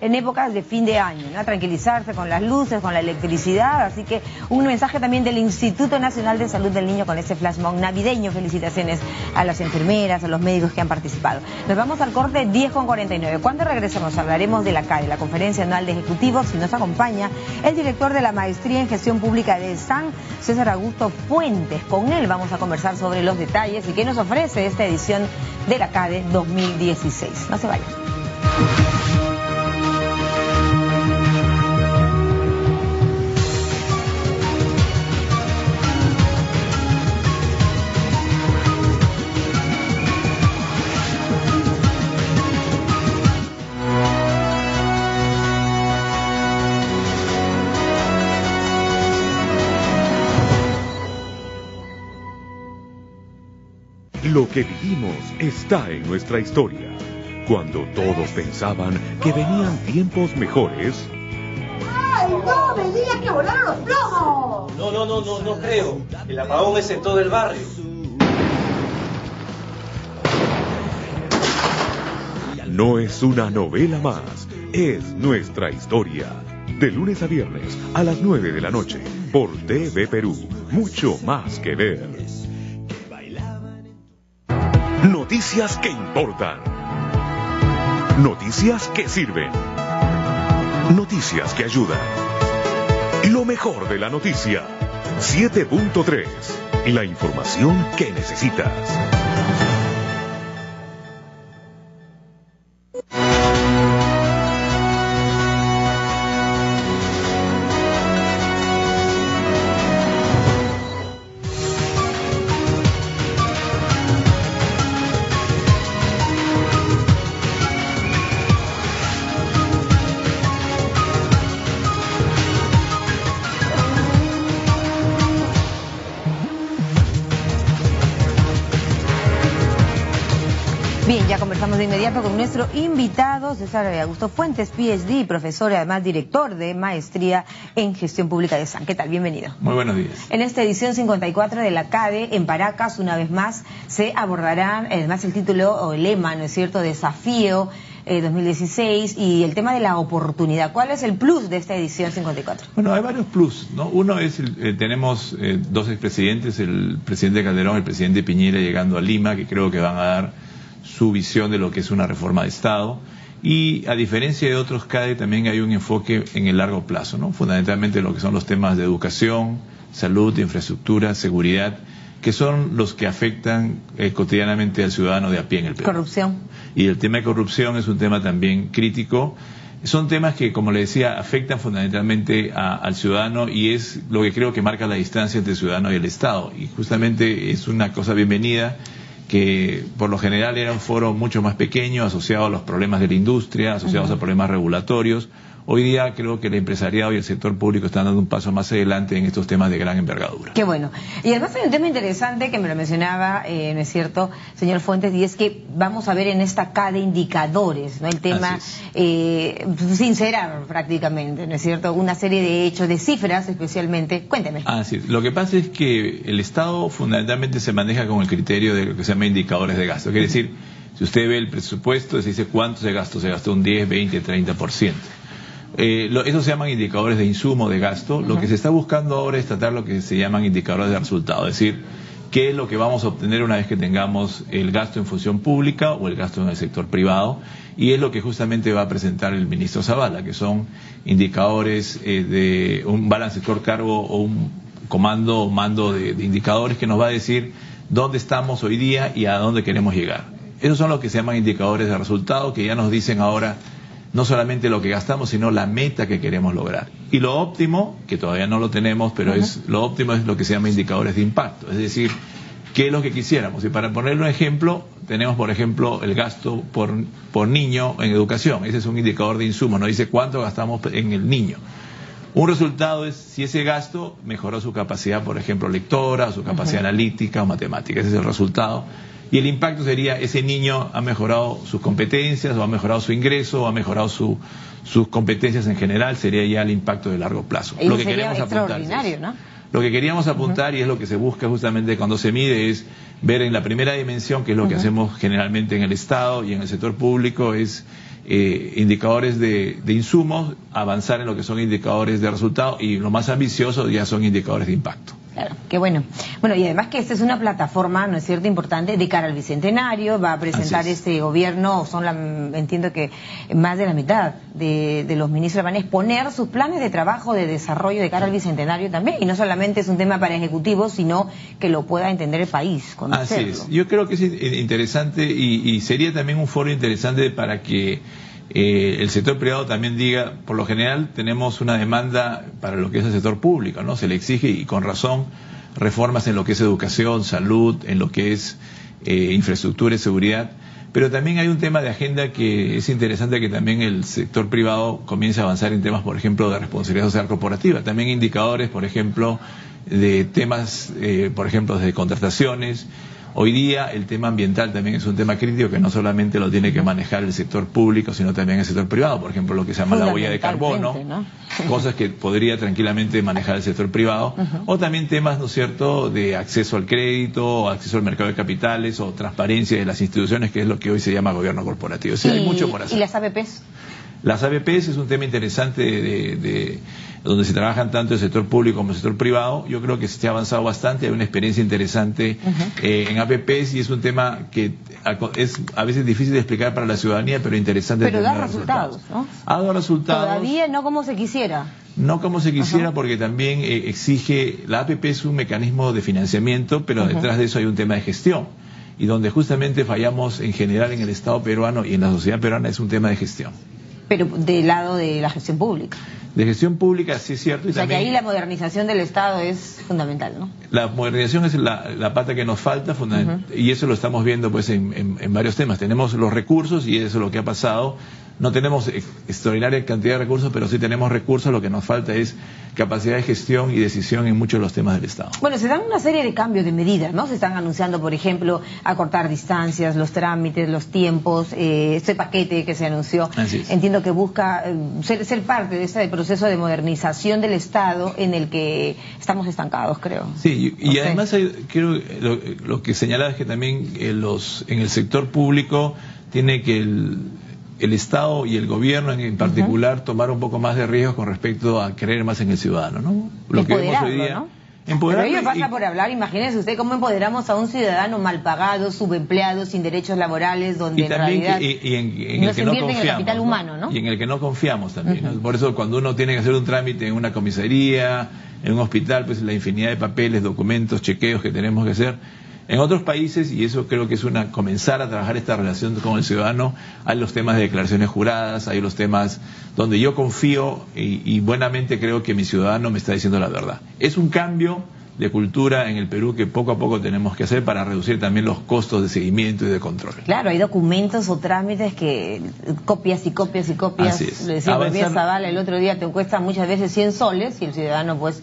en épocas de fin de año, ¿no? A tranquilizarse con las luces, con la electricidad, así que un mensaje también del Instituto Nacional de Salud del Niño con este flash mob navideño. Felicitaciones a las enfermeras, a los médicos que han participado. Nos vamos al corte 10:49. Cuando regresemos hablaremos de la CADE, la Conferencia Anual de Ejecutivos, y nos acompaña el director de la Maestría en Gestión Pública de SAN, César Augusto Fuentes. Con él vamos a conversar sobre los detalles y qué nos ofrece esta edición de la CADE 2016. No se vayan. Lo que vivimos está en nuestra historia. Cuando todos pensaban que venían tiempos mejores... ¡Ay, no! ¡Me digas que volaron los plomos! No creo. El apagón es en todo el barrio. No es una novela más, es nuestra historia. De lunes a viernes a las 9 de la noche, por TV Perú. Mucho más que ver. Noticias que importan. Noticias que sirven. Noticias que ayudan. Lo mejor de la noticia. 7.3. La información que necesitas. Bien, ya conversamos de inmediato con nuestro invitado, César Augusto Fuentes, PhD, profesor y además director de Maestría en Gestión Pública de SAN. ¿Qué tal? Bienvenido. Muy buenos días. En esta edición 54 de la CADE, en Paracas, una vez más, se abordarán, además el título o el lema, ¿no es cierto?, Desafío 2016 y el tema de la oportunidad. ¿Cuál es el plus de esta edición 54? Bueno, hay varios plus, ¿no? Uno es, tenemos dos expresidentes, el presidente Calderón y el presidente Piñera llegando a Lima, que creo que van a dar su visión de lo que es una reforma de Estado. Y a diferencia de otros CADE, también hay un enfoque en el largo plazo, ¿no? Fundamentalmente lo que son los temas de educación, salud, infraestructura, seguridad, que son los que afectan cotidianamente al ciudadano de a pie en el Perú. Corrupción. Y el tema de corrupción es un tema también crítico. Son temas que, como le decía, afectan fundamentalmente al ciudadano y es lo que creo que marca la distancia entre el ciudadano y el Estado. Y justamente es una cosa bienvenida, que por lo general era un foro mucho más pequeño, asociado a los problemas de la industria, asociados a problemas regulatorios. Hoy día creo que el empresariado y el sector público están dando un paso más adelante en estos temas de gran envergadura. Qué bueno. Y además hay un tema interesante que me lo mencionaba, ¿no es cierto?, señor Fuentes, y es que vamos a ver en esta CADE indicadores, ¿no? El tema sincerar prácticamente, ¿no es cierto?, una serie de hechos, de cifras especialmente. Cuénteme. Así es. Lo que pasa es que el Estado fundamentalmente se maneja con el criterio de lo que se llama indicadores de gasto. Quiere decir, si usted ve el presupuesto, se dice cuánto se gastó un 10, 20, 30%. Eso se llaman indicadores de insumo, de gasto. Lo que se está buscando ahora es tratar lo que se llaman indicadores de resultado, es decir, qué es lo que vamos a obtener una vez que tengamos el gasto en función pública o el gasto en el sector privado, y es lo que justamente va a presentar el ministro Zavala, que son indicadores de un balance scorecard o un comando o mando de indicadores que nos va a decir dónde estamos hoy día y a dónde queremos llegar. Esos son lo que se llaman indicadores de resultado, que ya nos dicen ahora no solamente lo que gastamos, sino la meta que queremos lograr. Y lo óptimo, que todavía no lo tenemos, pero lo óptimo es lo que se llama indicadores de impacto, es decir, qué es lo que quisiéramos. Y para ponerle un ejemplo, tenemos por ejemplo el gasto por niño en educación. Ese es un indicador de insumo, nos dice cuánto gastamos en el niño. Un resultado es si ese gasto mejoró su capacidad, por ejemplo, lectora, su capacidad analítica o matemática. Ese es el resultado. Y el impacto sería, ese niño ha mejorado sus competencias, o ha mejorado su ingreso, o ha mejorado sus competencias en general, sería ya el impacto de largo plazo. Lo que queremos apuntar es, ¿no? Lo que queríamos apuntar, y es lo que se busca justamente cuando se mide, es ver en la primera dimensión, que es lo que hacemos generalmente en el Estado y en el sector público, es indicadores de insumos, avanzar en lo que son indicadores de resultados y lo más ambicioso ya son indicadores de impacto. Claro, qué bueno. Bueno, y además que esta es una plataforma, ¿no es cierto?, importante de cara al Bicentenario. Va a presentar este gobierno, entiendo que más de la mitad de los ministros van a exponer sus planes de trabajo, de desarrollo de cara al Bicentenario también. Y no solamente es un tema para ejecutivos, sino que lo pueda entender el país, conocerlo. Así es. Yo creo que es interesante y sería también un foro interesante para que el sector privado también diga, por lo general tenemos una demanda para lo que es el sector público, ¿no? Se le exige, y con razón, reformas en lo que es educación, salud, en lo que es infraestructura y seguridad, pero también hay un tema de agenda que es interesante, que también el sector privado comience a avanzar en temas, por ejemplo, de responsabilidad social corporativa, también indicadores, por ejemplo, de temas, por ejemplo, de contrataciones. Hoy día el tema ambiental también es un tema crítico que no solamente lo tiene que manejar el sector público, sino también el sector privado. Por ejemplo, lo que se llama la huella de carbono, ¿no? Cosas que podría tranquilamente manejar el sector privado. O también temas, ¿no es cierto?, de acceso al crédito, acceso al mercado de capitales o transparencia de las instituciones, que es lo que hoy se llama gobierno corporativo. O sea, hay mucho por hacer. ¿Y las APPs? Las APPs es un tema interesante de donde se trabajan tanto el sector público como el sector privado. Yo creo que se ha avanzado bastante, hay una experiencia interesante en APPs, y es un tema que es a veces difícil de explicar para la ciudadanía, pero interesante. Pero da resultados, ¿no? Ha dado resultados. Todavía no como se quisiera. No como se quisiera, porque también exige, la APP es un mecanismo de financiamiento, pero detrás de eso hay un tema de gestión. Y donde justamente fallamos en general en el Estado peruano y en la sociedad peruana es un tema de gestión. Pero del lado de la gestión pública. De gestión pública, sí es cierto. Y o sea, también, que ahí la modernización del Estado es fundamental, ¿no? La modernización es la pata que nos falta, y eso lo estamos viendo pues en varios temas. Tenemos los recursos, y eso es lo que ha pasado. No tenemos extraordinaria cantidad de recursos, pero sí tenemos recursos. Lo que nos falta es capacidad de gestión y decisión en muchos de los temas del Estado. Bueno, se dan una serie de cambios de medidas, ¿no? Se están anunciando, por ejemplo, acortar distancias, los trámites, los tiempos, este paquete que se anunció. Entiendo que busca ser parte de este proceso de modernización del Estado en el que estamos estancados, creo. Sí, y además creo lo que señalaba es que también en el sector público tiene que el Estado y el gobierno en particular tomar un poco más de riesgo con respecto a creer más en el ciudadano, ¿no? Lo que vemos hoy día, ¿no? Pero ello pasa por hablar. Imagínese usted cómo empoderamos a un ciudadano mal pagado, subempleado, sin derechos laborales, donde y también en realidad en no el se que no invierte confiamos, en el capital humano, ¿no? Y en el que no confiamos también, ¿no? Por eso cuando uno tiene que hacer un trámite en una comisaría, en un hospital, pues la infinidad de papeles, documentos, chequeos que tenemos que hacer. En otros países, y eso creo que es comenzar a trabajar esta relación con el ciudadano, hay los temas de declaraciones juradas, hay los temas donde yo confío y buenamente creo que mi ciudadano me está diciendo la verdad. Es un cambio de cultura en el Perú que poco a poco tenemos que hacer para reducir también los costos de seguimiento y de control. Claro, hay documentos o trámites que copias y copias y copias. Así es. Le decía María Zavala el otro día, te cuesta muchas veces 100 soles y el ciudadano pues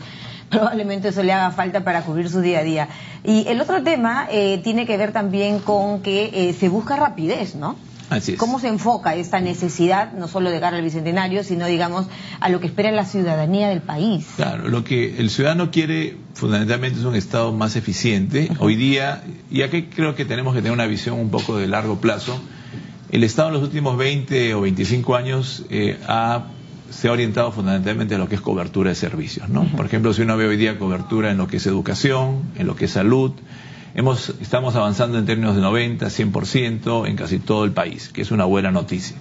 probablemente eso le haga falta para cubrir su día a día. Y el otro tema tiene que ver también con que se busca rapidez, ¿no? Así es. ¿Cómo se enfoca esta necesidad, no solo de cara al Bicentenario, sino, digamos, a lo que espera la ciudadanía del país? Claro, lo que el ciudadano quiere fundamentalmente es un Estado más eficiente. Hoy día, y aquí creo que tenemos que tener una visión un poco de largo plazo, el Estado en los últimos 20 o 25 años se ha orientado fundamentalmente a lo que es cobertura de servicios, ¿no? Por ejemplo, si uno ve hoy día cobertura en lo que es educación, en lo que es salud, estamos avanzando en términos de 90, 100% en casi todo el país, que es una buena noticia.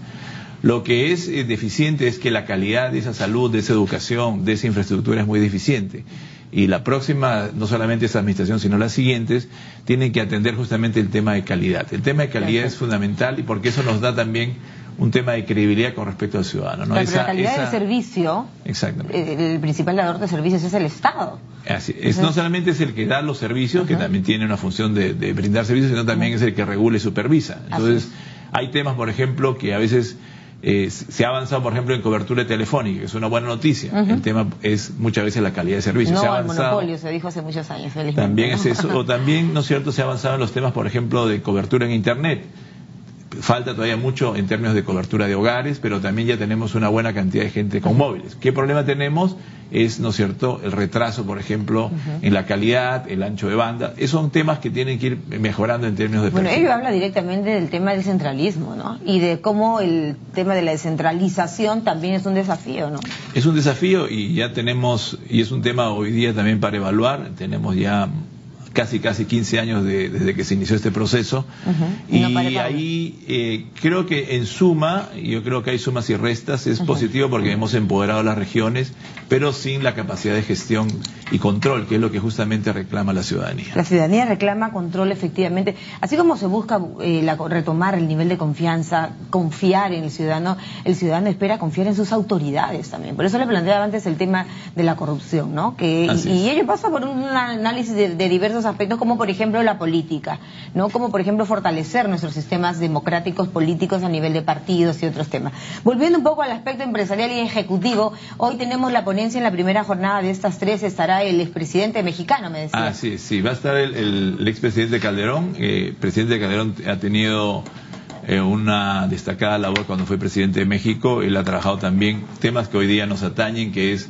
Lo que es deficiente es que la calidad de esa salud, de esa educación, de esa infraestructura es muy deficiente. Y la próxima, no solamente esta administración, sino las siguientes, tienen que atender justamente el tema de calidad. El tema de calidad es fundamental, y porque eso nos da también un tema de credibilidad con respecto al ciudadano, ¿no? Pero la calidad del servicio, exactamente, el principal dador de servicios es el Estado. Así es. No solamente es el que da los servicios, que también tiene una función de brindar servicios, sino también es el que regula y supervisa. Entonces, hay temas, por ejemplo, que a veces se ha avanzado, por ejemplo, en cobertura telefónica, que es una buena noticia. El tema es muchas veces la calidad de servicio. No, se ha el monopolio se dijo hace muchos años, felizmente. También es eso, o también, ¿no es cierto?, se ha avanzado en los temas, por ejemplo, de cobertura en Internet. falta todavía mucho en términos de cobertura de hogares, pero también ya tenemos una buena cantidad de gente con móviles. ¿Qué problema tenemos? Es, ¿no es cierto?, el retraso, por ejemplo, en la calidad, el ancho de banda. Esos son temas que tienen que ir mejorando en términos de Bueno, perfil. ello habla directamente del tema del centralismo, ¿no? Y de cómo el tema de la descentralización también es un desafío, ¿no? Es un desafío y ya tenemos, y es un tema hoy día también para evaluar, tenemos ya casi 15 años desde que se inició este proceso, y ahí creo que en suma, yo creo que hay sumas y restas, es positivo porque hemos empoderado a las regiones, pero sin la capacidad de gestión y control, que es lo que justamente reclama la ciudadanía. La ciudadanía reclama control, efectivamente, así como se busca retomar el nivel de confianza, confiar en el ciudadano espera confiar en sus autoridades también. Por eso le planteaba antes el tema de la corrupción, ¿no? Y ello pasa por un análisis de diversos aspectos, como por ejemplo la política, ¿no? Como por ejemplo fortalecer nuestros sistemas democráticos políticos a nivel de partidos y otros temas. Volviendo un poco al aspecto empresarial y ejecutivo, hoy tenemos la ponencia en la primera jornada de estas tres, estará el expresidente mexicano, me decía. Ah, sí, va a estar el expresidente Calderón. El presidente Calderón ha tenido una destacada labor cuando fue presidente de México. Él ha trabajado también temas que hoy día nos atañen, que es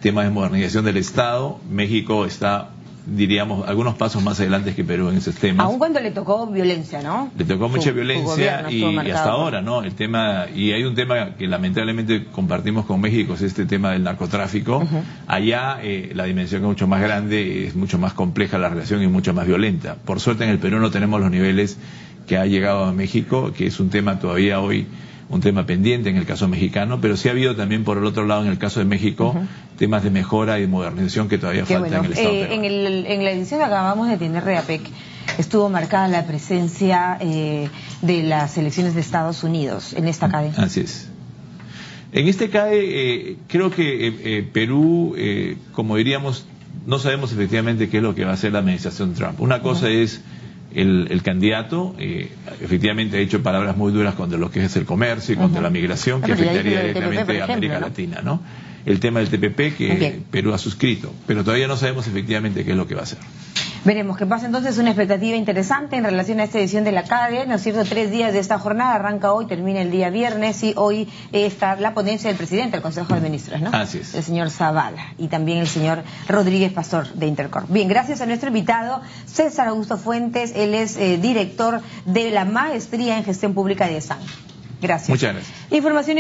temas de modernización del Estado. México está, diríamos, algunos pasos más adelante que Perú en esos temas. Aun cuando le tocó violencia, ¿no? Le tocó mucha violencia y hasta ahora, ¿no? El tema, y hay un tema que lamentablemente compartimos con México, es este tema del narcotráfico. Allá la dimensión es mucho más grande, es mucho más compleja la relación y mucho más violenta. Por suerte en el Perú no tenemos los niveles que ha llegado a México, que es un tema todavía hoy, un tema pendiente en el caso mexicano, pero sí ha habido también por el otro lado en el caso de México temas de mejora y de modernización que todavía faltan en el Estado peruano. En la edición que acabamos de tener de APEC estuvo marcada la presencia de las elecciones de Estados Unidos en esta CADE. Así es. En este CADE creo que Perú, como diríamos, no sabemos efectivamente qué es lo que va a hacer la administración Trump. Una cosa es el candidato, efectivamente ha dicho palabras muy duras contra lo que es el comercio y contra la migración, que afectaría directamente a América Latina, ¿no? El tema del TPP que Perú ha suscrito, pero todavía no sabemos efectivamente qué es lo que va a hacer. Veremos qué pasa. Entonces, una expectativa interesante en relación a esta edición de la CADE, ¿no es cierto? 3 días de esta jornada, arranca hoy, termina el día viernes, y hoy está la ponencia del presidente del Consejo de Ministros, ¿no? Así es. El señor Zavala y también el señor Rodríguez Pastor de Intercorp. Bien, gracias a nuestro invitado, César Augusto Fuentes, él es director de la Maestría en Gestión Pública de ESAN. Gracias. Muchas gracias. Información